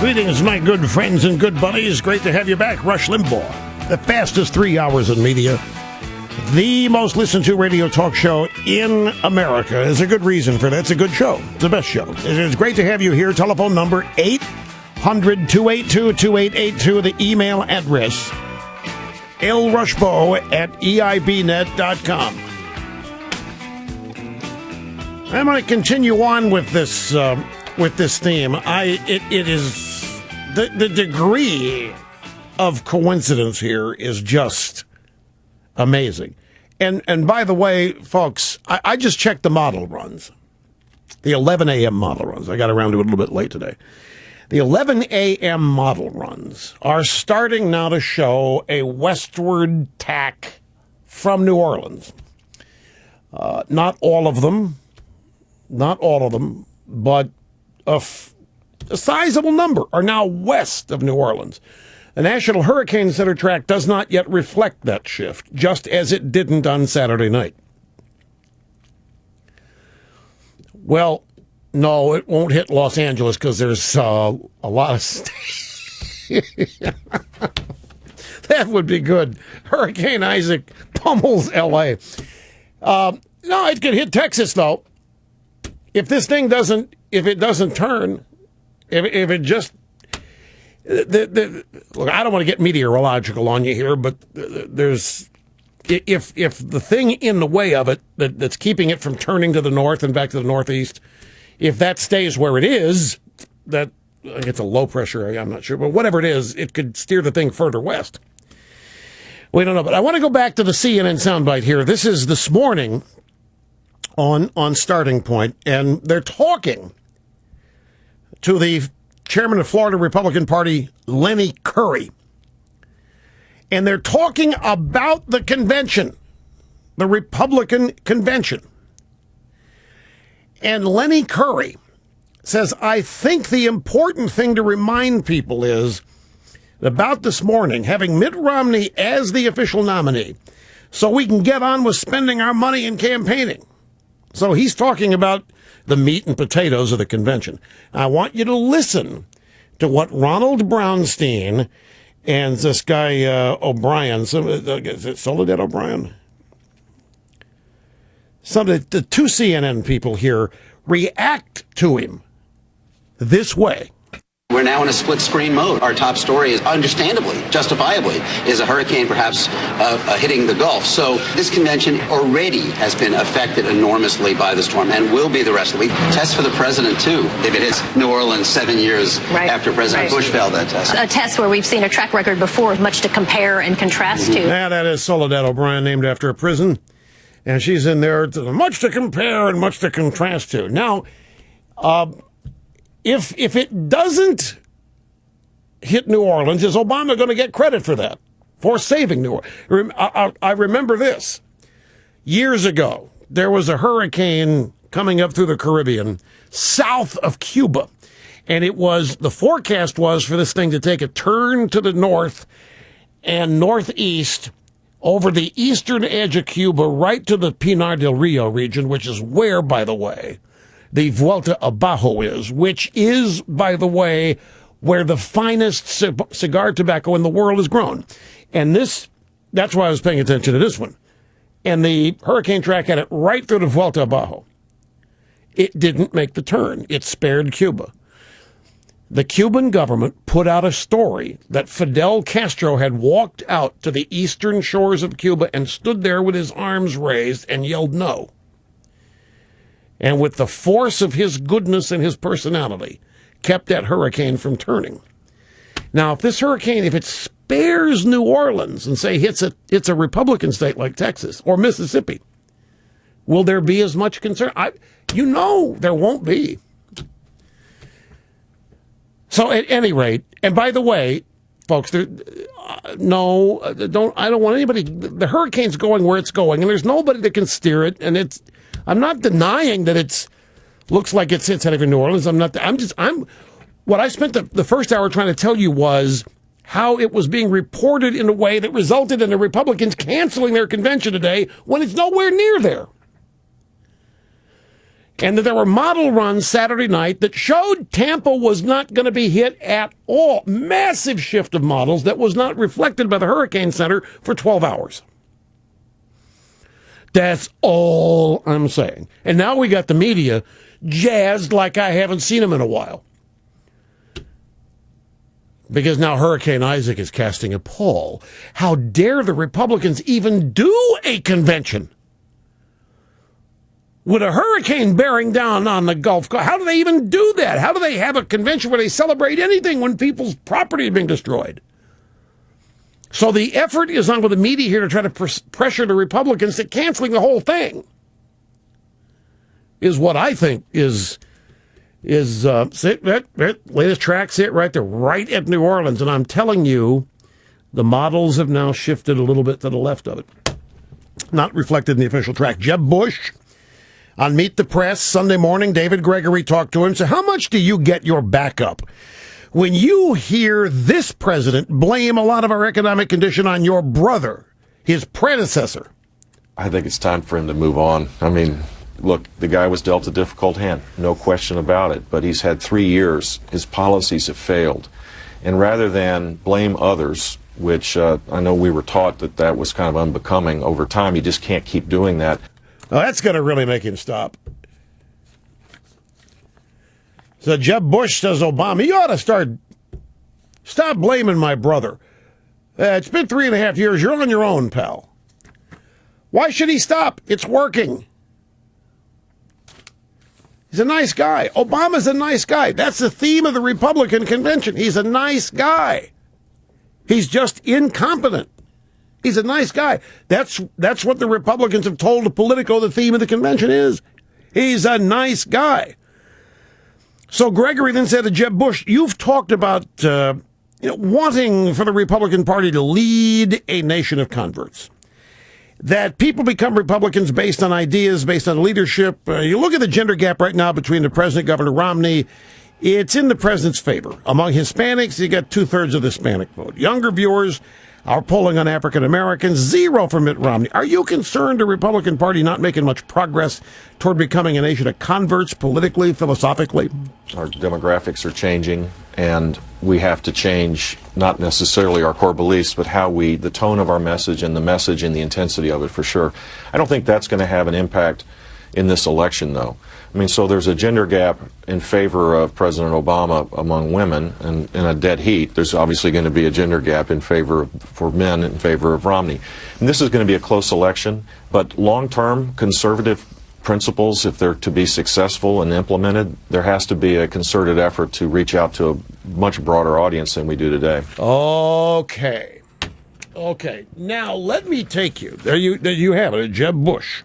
Greetings, my good friends and good buddies. Great to have you back. Rush Limbaugh, the fastest 3 hours in media, the most listened to radio talk show in America. There's a good reason for that. It's a good show. It's the best show. It's great to have you here. Telephone number 800-282-2882. The email address, lrushbo@eibnet.com. I'm going to continue on with this theme. It is the degree of coincidence here is just amazing. And by the way, folks, I just checked the model runs, the 11 a.m. model runs. I got around to it a little bit late today. The 11 a.m. model runs are starting now to show a westward tack from New Orleans. Not all of them, but a sizable number are now west of New Orleans. The National Hurricane Center track does not yet reflect that shift, just as it didn't on Saturday night. Well, no, it won't hit Los Angeles because there's a lot of that would be good. Hurricane Isaac pummels L.A. No, it could hit Texas, though. If this thing doesn't turn, if it just, look, I don't want to get meteorological on you here, but if the thing in the way of it that's keeping it from turning to the north and back to the northeast, if that stays where it is, that it's a low pressure area, I'm not sure, but whatever it is, it could steer the thing further west. We don't know, but I want to go back to the CNN soundbite here. This is this morning on Starting Point, and they're talking to the chairman of Florida Republican Party, Lenny Curry. And they're talking about the convention, the Republican convention. And Lenny Curry says, I think the important thing to remind people is about this morning, having Mitt Romney as the official nominee, so we can get on with spending our money and campaigning. So he's talking about the meat and potatoes of the convention. I want you to listen to what Ronald Brownstein and this guy O'Brien, is it Soledad O'Brien? The two CNN people here react to him this way. We're now in a split-screen mode. Our top story is, understandably, justifiably, is a hurricane perhaps hitting the Gulf. So this convention already has been affected enormously by the storm and will be the rest of the week. Test for the president, too, if it hits New Orleans 7 years after President Bush failed that test. A test where we've seen a track record before with much to compare and contrast to. Yeah, that is Soledad O'Brien, named after a prison. And she's in there, much to compare and much to contrast to. Now, If it doesn't hit New Orleans, is Obama going to get credit for that, for saving New Orleans? I remember this. Years ago, there was a hurricane coming up through the Caribbean, south of Cuba. And the forecast was for this thing to take a turn to the north and northeast over the eastern edge of Cuba, right to the Pinar del Rio region, which is where, by the way, the Vuelta Abajo is, which is, by the way, where the finest cigar tobacco in the world is grown. And that's why I was paying attention to this one. And the hurricane track had it right through the Vuelta Abajo. It didn't make the turn. It spared Cuba. The Cuban government put out a story that Fidel Castro had walked out to the eastern shores of Cuba and stood there with his arms raised and yelled no. And with the force of his goodness and his personality, kept that hurricane from turning. Now, if this hurricane, if it spares New Orleans and say it's a Republican state like Texas or Mississippi, will there be as much concern? There won't be. So at any rate, and by the way, folks, I don't want anybody, the hurricane's going where it's going, and there's nobody that can steer it, and I'm not denying that looks like it sits out of New Orleans. What I spent the first hour trying to tell you was how it was being reported in a way that resulted in the Republicans canceling their convention today when it's nowhere near there. And that there were model runs Saturday night that showed Tampa was not going to be hit at all. Massive shift of models that was not reflected by the Hurricane Center for 12 hours. That's all I'm saying. And now we got the media jazzed like I haven't seen them in a while. Because now Hurricane Isaac is casting a pall. How dare the Republicans even do a convention? With a hurricane bearing down on the Gulf Coast, how do they even do that? How do they have a convention where they celebrate anything when people's property is being destroyed? So the effort is on with the media here to try to pressure the Republicans to canceling the whole thing. Is what I think is latest track, sit right there, right at New Orleans. And I'm telling you, the models have now shifted a little bit to the left of it. Not reflected in the official track. Jeb Bush on Meet the Press Sunday morning, David Gregory talked to him. So how much do you get your backup when you hear this president blame a lot of our economic condition on your brother, his predecessor? I think it's time for him to move on. I mean, look, the guy was dealt a difficult hand, no question about it. But he's had 3 years. His policies have failed. And rather than blame others, which I know we were taught that was kind of unbecoming, over time you just can't keep doing that. Well, that's going to really make him stop. So Jeb Bush says, Obama, you ought to stop blaming my brother. It's been 3.5 years. You're on your own, pal. Why should he stop? It's working. He's a nice guy. Obama's a nice guy. That's the theme of the Republican convention. He's a nice guy. He's just incompetent. He's a nice guy. That's what the Republicans have told Politico the theme of the convention is. He's a nice guy. So Gregory then said to Jeb Bush, you've talked about wanting for the Republican Party to lead a nation of converts. That people become Republicans based on ideas, based on leadership. You look at the gender gap right now between the president, Governor Romney. It's in the president's favor. Among Hispanics, you got 2/3 of the Hispanic vote. Younger viewers are polling on African Americans, 0 for Mitt Romney. Are you concerned the Republican Party not making much progress toward becoming a nation of converts politically, philosophically? Our demographics are changing, and we have to change not necessarily our core beliefs, but the tone of our message and the intensity of it, for sure. I don't think that's going to have an impact in this election, though. I mean, so there's a gender gap in favor of President Obama among women, and in a dead heat, there's obviously going to be a gender gap for men in favor of Romney. And this is going to be a close election, but long-term conservative principles, if they're to be successful and implemented, there has to be a concerted effort to reach out to a much broader audience than we do today. Okay. Now, let me take you. There you have it, Jeb Bush.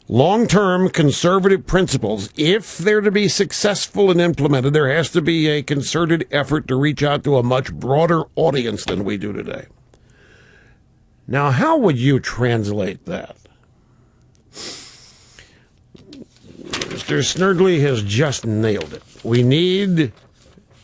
Long-term conservative principles, if they're to be successful and implemented, there has to be a concerted effort to reach out to a much broader audience than we do today. Now, how would you translate that? Mr. Snerdley has just nailed it. We need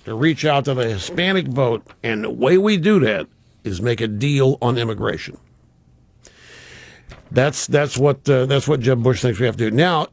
to reach out to the Hispanic vote, and the way we do that is make a deal on immigration. That's what Jeb Bush thinks we have to do. Now,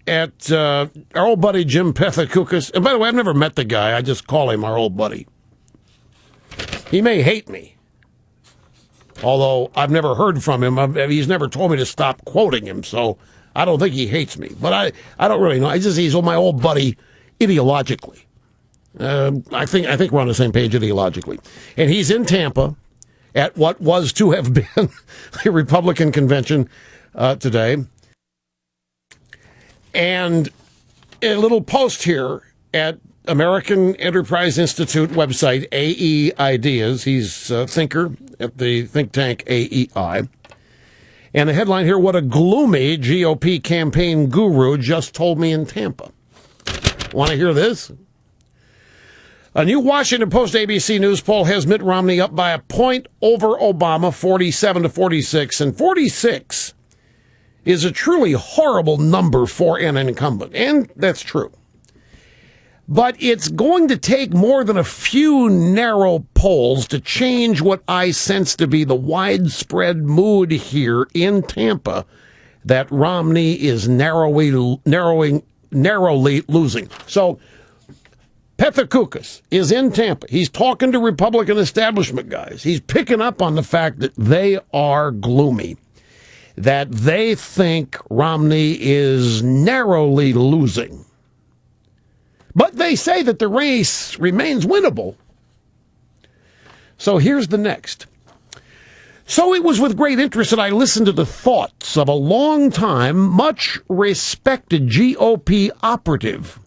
at our old buddy Jim Pethokoukis, and by the way, I've never met the guy. I just call him our old buddy. He may hate me, although I've never heard from him. He's never told me to stop quoting him, so I don't think he hates me. But I don't really know. He's my old buddy ideologically. I think we're on the same page ideologically. And he's in Tampa at what was to have been a Republican convention today. And a little post here at American Enterprise Institute website, AE Ideas. He's a thinker at the think tank AEI. And the headline here, what a gloomy GOP campaign guru just told me in Tampa. Want to hear this? A new Washington Post ABC News poll has Mitt Romney up by a point over Obama, 47-46. And 46 is a truly horrible number for an incumbent. And that's true. But it's going to take more than a few narrow polls to change what I sense to be the widespread mood here in Tampa that Romney is narrowly losing. So Pethokoukis is in Tampa. He's talking to Republican establishment guys. He's picking up on the fact that they are gloomy, that they think Romney is narrowly losing. But they say that the race remains winnable. So here's the next. So it was with great interest that I listened to the thoughts of a long-time, much respected GOP operative,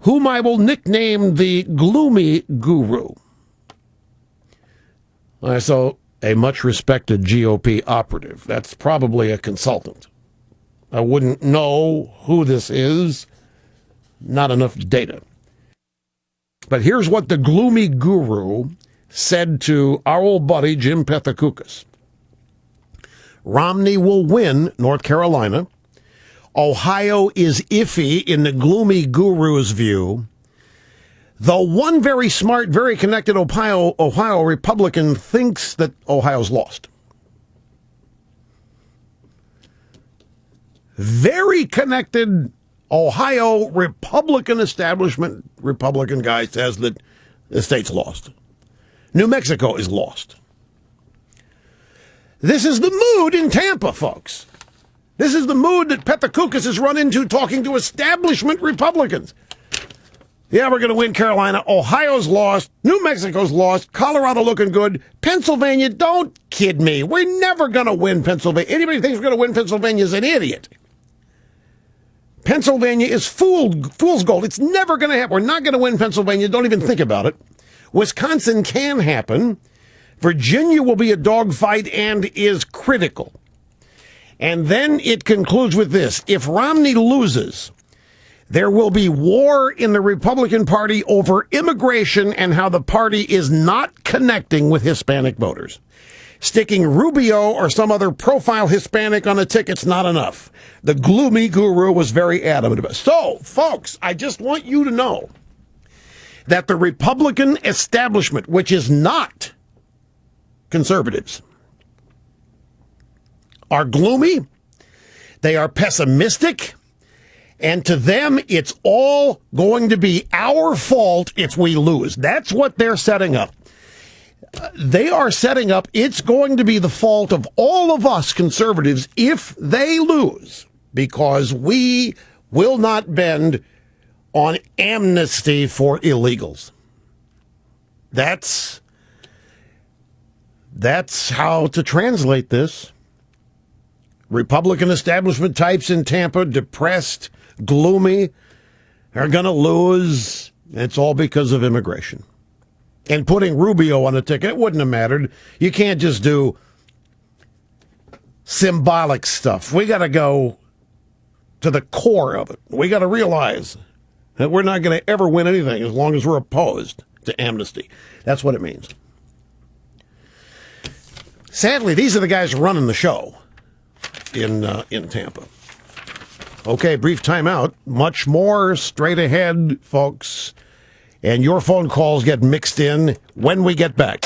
whom I will nickname the Gloomy Guru. So a much respected GOP operative. That's probably a consultant. I wouldn't know who this is. Not enough data. But here's what the Gloomy Guru said to our old buddy Jim Pethokoukis. Romney will win North Carolina. Ohio is iffy in the Gloomy Guru's view. Though one very smart, very connected Ohio Republican thinks that Ohio's lost. Very connected Ohio Republican establishment Republican guy says that the state's lost. New Mexico is lost. This is the mood in Tampa, folks. This is the mood that Pethokoukis has run into talking to establishment Republicans. Yeah, we're going to win Carolina. Ohio's lost. New Mexico's lost. Colorado looking good. Pennsylvania, don't kid me. We're never going to win Pennsylvania. Anybody who thinks we're going to win Pennsylvania is an idiot. Pennsylvania is fool's gold. It's never going to happen. We're not going to win Pennsylvania. Don't even think about it. Wisconsin can happen. Virginia will be a dogfight and is critical. And then it concludes with this. If Romney loses, there will be war in the Republican Party over immigration and how the party is not connecting with Hispanic voters. Sticking Rubio or some other profile Hispanic on the ticket's not enough. The Gloomy Guru was very adamant about it. So, folks, I just want you to know that the Republican establishment, which is not conservatives, are gloomy, they are pessimistic, and to them, it's all going to be our fault if we lose. That's what they're setting up. They are setting up, it's going to be the fault of all of us conservatives if they lose, because we will not bend on amnesty for illegals. That's how to translate this. Republican establishment types in Tampa, depressed, gloomy, are going to lose. It's all because of immigration. And putting Rubio on a ticket wouldn't have mattered. You can't just do symbolic stuff. We got to go to the core of it. We got to realize that we're not going to ever win anything as long as we're opposed to amnesty. That's what it means. Sadly, these are the guys running the show in Tampa. Okay, brief timeout. Much more straight ahead, folks. And your phone calls get mixed in when we get back.